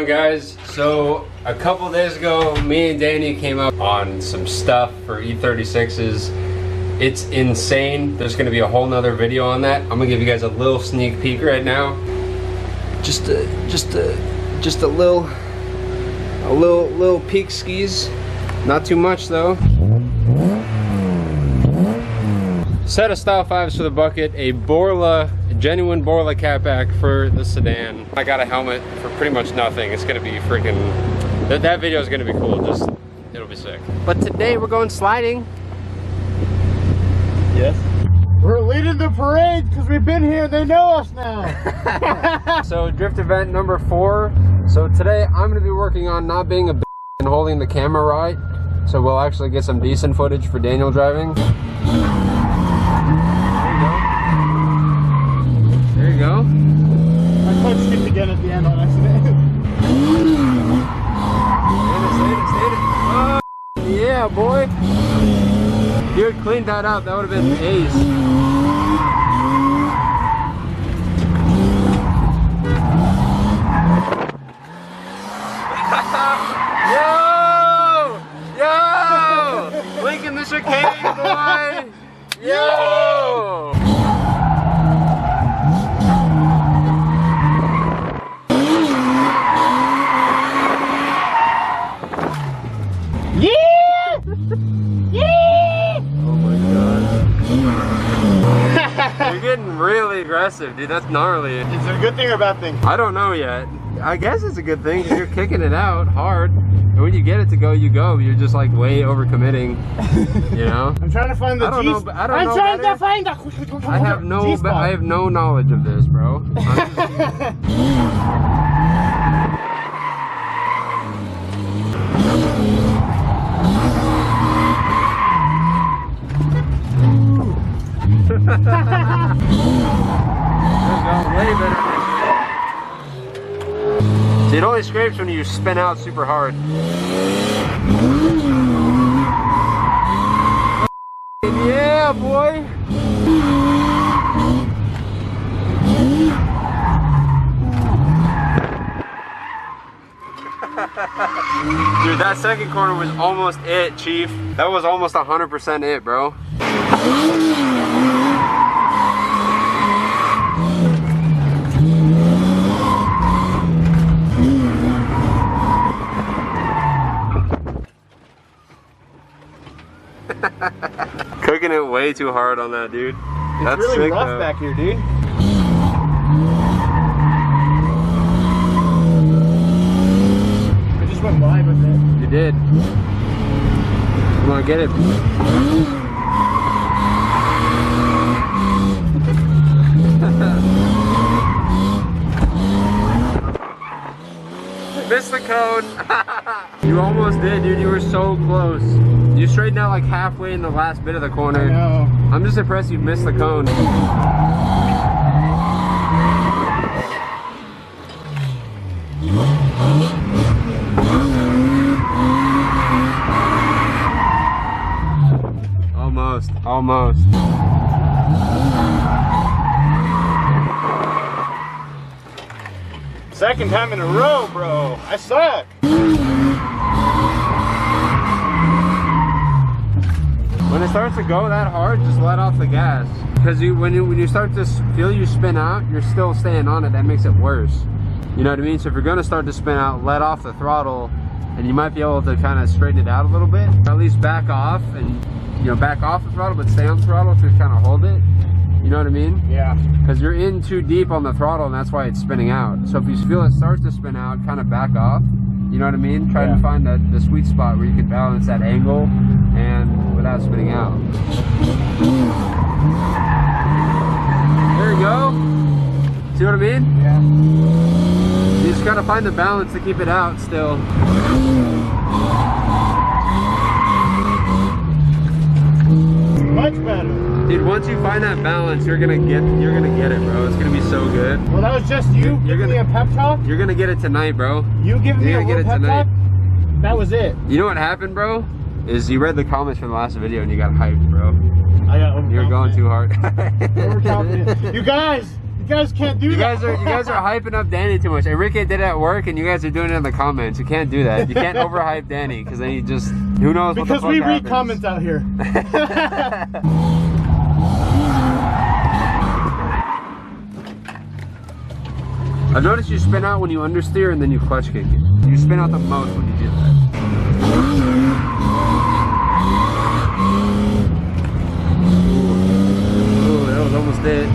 on, guys? So a couple days ago, me and Danny came up on some stuff for E36s. It's insane. There's gonna be a whole nother video on that. I'm gonna give you guys a little sneak peek right now. Just a little peek skis. Not too much though. Set of Style 5s for the bucket, a genuine Borla catback for the sedan. I got a helmet for pretty much nothing. It's gonna be freaking, that video is gonna be cool, it'll be sick. But today we're going sliding. Yes. We're leading the parade because we've been here, they know us now. So drift event number 4. So today I'm gonna be working on not being a b and holding the camera right. So we'll actually get some decent footage for Daniel driving. There you go. I clutched it again at the end on accident. Yeah, boy. If you had cleaned that up, that would have been ace. Yo! Link in the chicane, boy! Yo! You're getting really aggressive, dude. That's gnarly. Is it a good thing or a bad thing? I don't know yet. I guess it's a good thing because you're kicking it out hard. And when you get it to go, you go. You're just like way over committing, you know? I'm trying to find the G spot. I'm trying to find the I have no knowledge of this, bro. There we go, way better. See, it only scrapes when you spin out super hard. Yeah, boy. Dude, that second corner was almost it, Chief. That was almost 100% it, bro. Cooking it way too hard on that, dude. It's really sick, rough though. Back here, dude. I just went wide with it. You did. Come on, get it. Missed the cone. You almost did, dude. You were so close. You straightened out like halfway in the last bit of the corner. I know. I'm just impressed you missed the cone. Almost. Second time in a row, bro. I suck. When it starts to go that hard, just let off the gas. Because when you start to feel you spin out, you're still staying on it. That makes it worse. You know what I mean? So if you're going to start to spin out, let off the throttle, and you might be able to kind of straighten it out a little bit. Or at least back off and, you know, back off the throttle, but stay on the throttle to kind of hold it. You know what I mean? Yeah. Because you're in too deep on the throttle, and that's why it's spinning out. So if you feel it starts to spin out, kind of back off. You know what I mean? Try to find the sweet spot where you can balance that angle and without spinning out. There you go. See what I mean? Yeah. You just gotta find the balance to keep it out still. Much better. Dude, once you find that balance, you're gonna get it, bro. It's gonna be so good. Well, that was just you giving me a pep talk? You're gonna get it tonight, bro. You giving me a little pep talk? That was it. You know what happened, bro? Is you read the comments from the last video and you got hyped, bro. I got overconfident. You're going too hard. Overconfident. You guys, You guys can't do that. You guys are hyping up Danny too much. Enrique did it at work, and you guys are doing it in the comments. You can't do that. You can't overhype Danny, because then he just, who knows what the fuck Because we read happens. comments out here. I've noticed you spin out when you understeer and then you clutch kick it. You spin out the most when you do that. Ooh, that was almost it.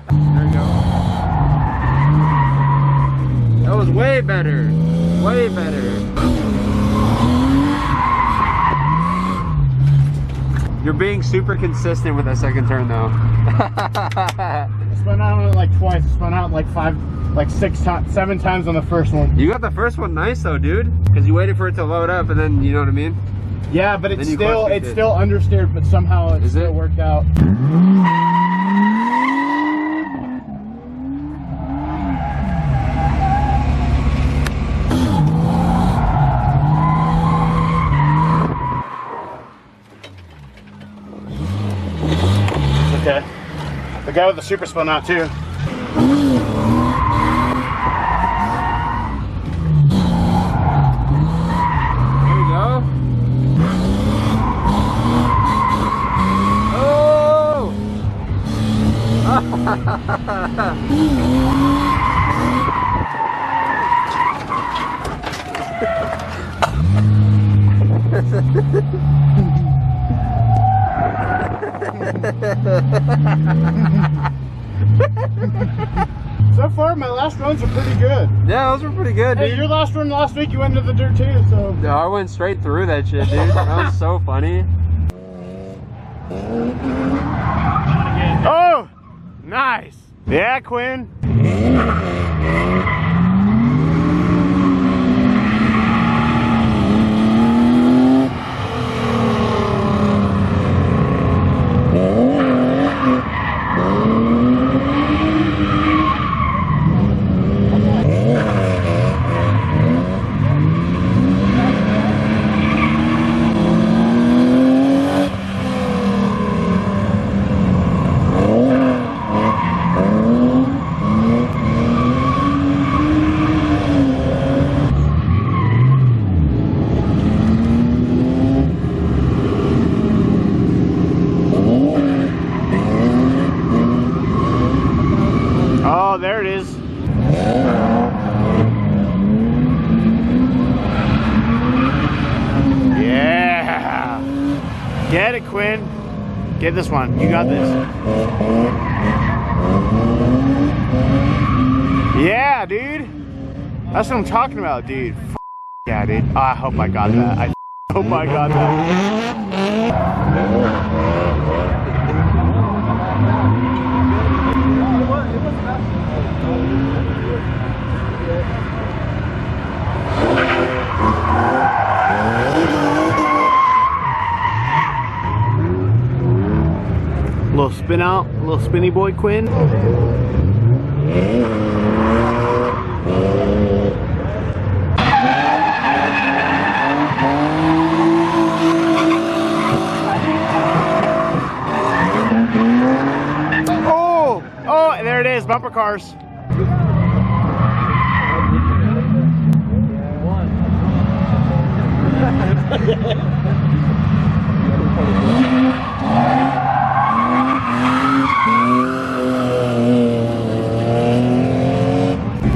There you go. That was way better. Way better. You're being super consistent with that second turn though. I spun out on it like twice. I spun out like 7 times on the first one. You got the first one nice though, dude. Because you waited for it to load up and then, you know what I mean? Yeah, but it's Then you still clutch kicked it. still understeered, but somehow it still worked out. Okay. The guy with the super spun out too. There you go. Oh! So far, my last runs are pretty good. Yeah, those were pretty good, Hey, dude. your last run last week, you went into the dirt too, so. No, I went straight through that shit, dude. That was so funny. Oh! Nice! Yeah, Quinn. Oh, there it is. Yeah. Get it, Quinn. Get this one. You got this. Yeah, dude. That's what I'm talking about, dude. Yeah, dude. Oh, I hope I got that. I hope I got Little spin out, little spinny boy, Quinn. Oh, oh, there it is, bumper cars.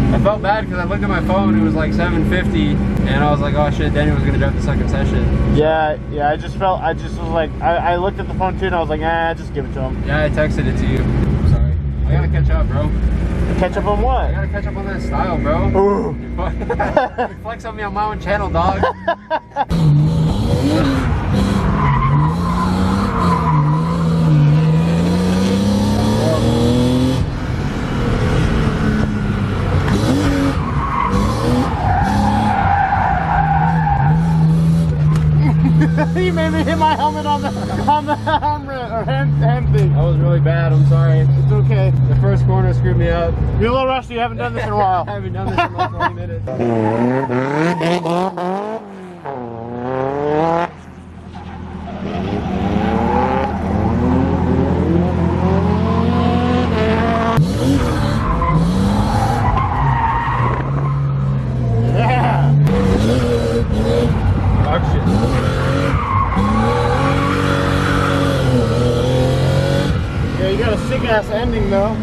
I felt bad because I looked at my phone, it was like 7:50, and I was like, oh shit, Danny was gonna drive the second session. Yeah, I just was like, I looked at the phone too and I was like, just give it to him. Yeah, I texted it to you. I'm sorry. I gotta catch up, bro. Catch up on what? I gotta catch up on that style, bro. Ooh. You flex on me on my own channel, dog. You made me hit my helmet on the hand thing. That was really bad, I'm sorry. It's okay. The first corner screwed me up. You're a little rusty, you haven't done this in a while. I haven't done this in like 20 minutes. ass ending though.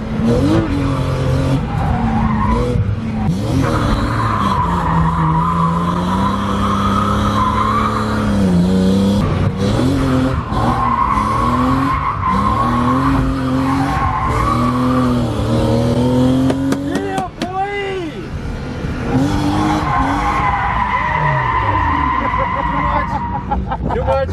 Too much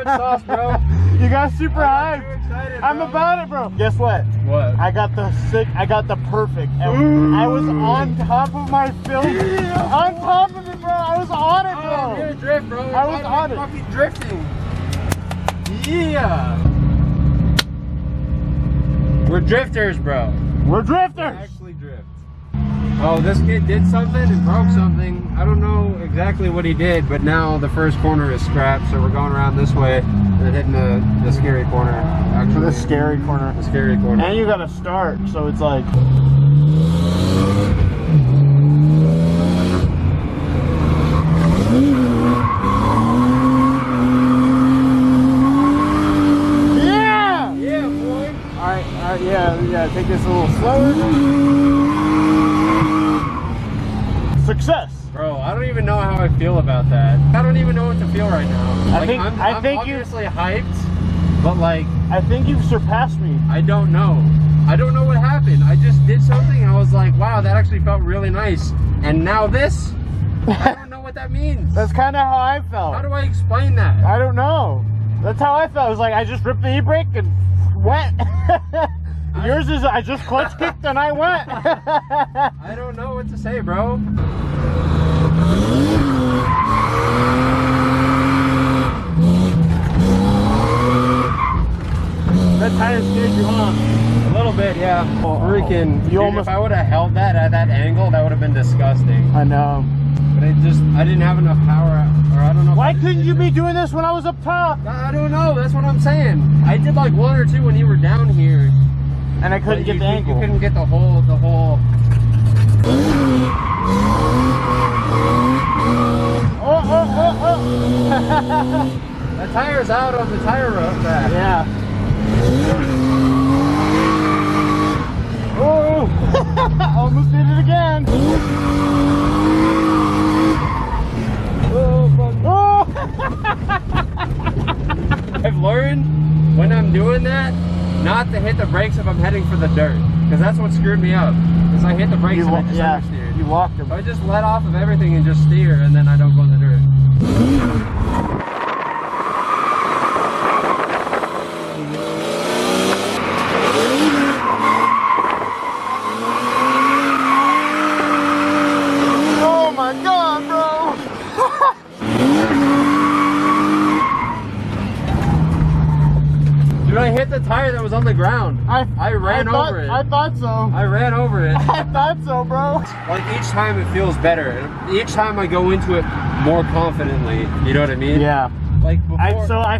sauce, bro. You got super hyped. Excited, I'm about it, bro. Guess what? What? I got the perfect. I was on top of my film. On top of it, bro. I was on it, bro. Oh, I'm gonna drift, bro. I was on it. Fucking drifting. Yeah. We're drifters, bro. We're We drifters. actually drift. Oh, this kid did something and broke something. I don't know exactly what he did, but now the first corner is scrapped, so we're going around this way and then hitting the scary corner. Actually, The scary corner. the scary corner. And you gotta start, so it's like. Yeah! Yeah, boy. Alright, yeah, take this a little slower. Success! Bro, I don't even know how I feel about that. I don't even know what to feel right now. Like, I'm obviously hyped, but like, I think you've surpassed me. I don't know. I don't know what happened. I just did something and I was like, wow, that actually felt really nice. And now this, I don't know what that means. That's kind of how I felt. How do I explain that? I don't know. That's how I felt. It was like I just ripped the e-brake and went. Yours is I just clutch kicked and I went. I don't know what to say, bro. That tire scared you, huh? A little bit, yeah. Freaking, You dude, almost- if I would have held that at that angle, that would have been disgusting. I know. But I didn't have enough power, or I don't know. Why couldn't you be doing this when I was up top? I don't know, that's what I'm saying. I did like one or two when you were down here. And I couldn't but get the you angle. couldn't get the whole. Oh. That tire's out on the tire road back. Yeah. Oh, almost did it again. Oh. I've learned when I'm doing that not to hit the brakes if I'm heading for the dirt, because that's what screwed me up. Because I hit the brakes and I just understeered. You walked him. So I just let off of everything and just steer, and then I don't go in the dirt. Oh my god, bro! Dude, I hit the tire that was on the ground. I ran over it. I thought so. I ran over it. I thought so, bro. Like each time it feels better. Each time I go into it more confidently. You know what I mean? Yeah. Like before. I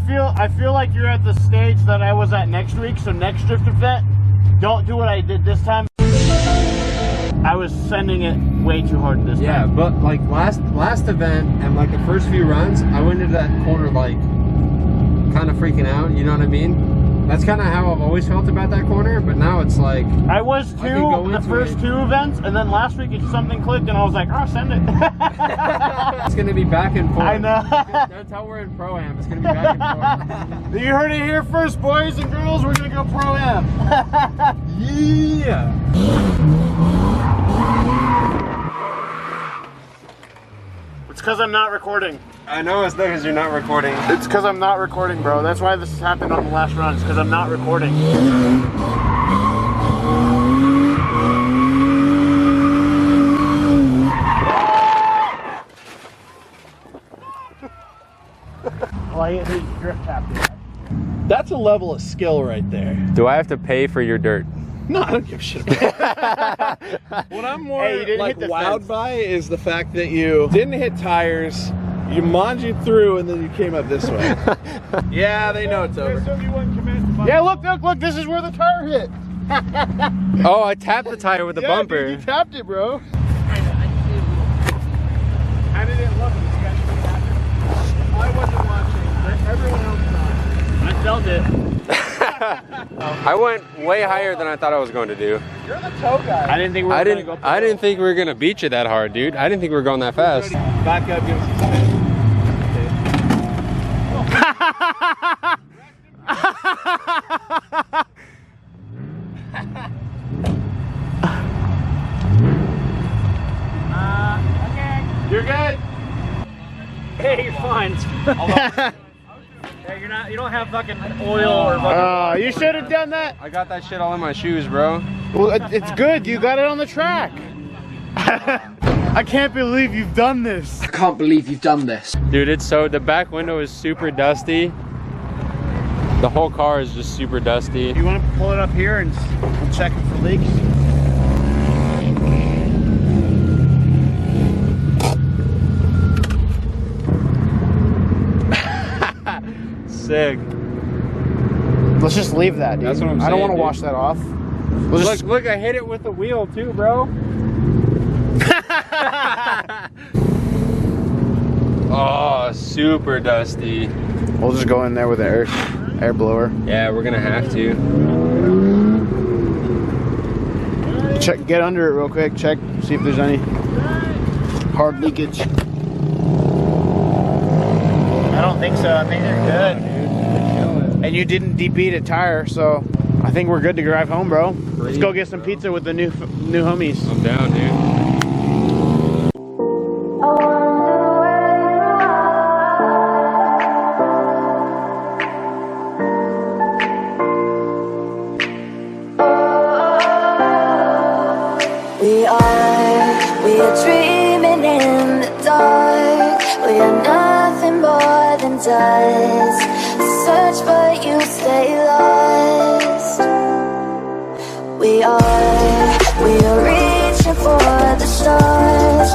feel like you're at the stage that I was at next week. So next drift event, don't do what I did this time. I was sending it way too hard this time. Yeah, but like last event and like the first few runs, I went into that corner like kind of freaking out. You know what I mean? That's kind of how I've always felt about that corner, but now it's like I was I can go too the into first it. two events, and then last week something clicked, and I was like, oh, send it. It's gonna be back and forth. I know. That's how we're in Pro-Am. It's gonna be back and forth. You heard it here first, boys and girls. We're gonna go Pro-Am. Yeah. It's because I'm not recording. I know it's because you're not recording. It's because I'm not recording, bro. That's why this happened on the last run. It's because I'm not recording. Well, I hit his drift tap. That's a level of skill right there. Do I have to pay for your dirt? No, I don't give a shit about that. What I'm more Hey, you didn't like hit the wowed fence. by is the fact that you didn't hit tires, you managed through, and then you came up this way. Yeah, they know it's over. Yeah, look, this is where the tire hit. Oh, I tapped the tire with the bumper. Dude, you tapped it, bro. How did it look? I wasn't watching, but everyone else saw it. I felt it. Oh. I went way higher than I thought I was going to do. You're the tow guy. I didn't think we were going to go. I didn't think we were gonna beat you that hard, dude. I didn't think we were going that fast. Back up, give us a spin. Okay. You're good. Hey, you're fine. Hey, you don't have fucking oil or fucking. You should have done that. I got that shit all in my shoes, bro. Well, it's good. You got it on the track. I can't believe you've done this. I can't believe you've done this. Dude, it's so, the back window is super dusty. The whole car is just super dusty. You want to pull it up here and we'll check it for leaks? Sick. Let's just leave that, dude. That's what I'm I don't saying, want to dude. wash that off. Look, I hit it with the wheel too, bro. Oh, super dusty. We'll just go in there with an air blower. Yeah, we're gonna have to. Check, get under it real quick. Check, see if there's any hard leakage. I don't think so. I think they're good, dude. And you didn't debeat a tire, so I think we're good to drive home, bro. Let's go get some pizza with the new homies. I'm down, dude. We are dreaming in the dark. We are nothing more than dust. Search but you stay lost. We are reaching for the stars.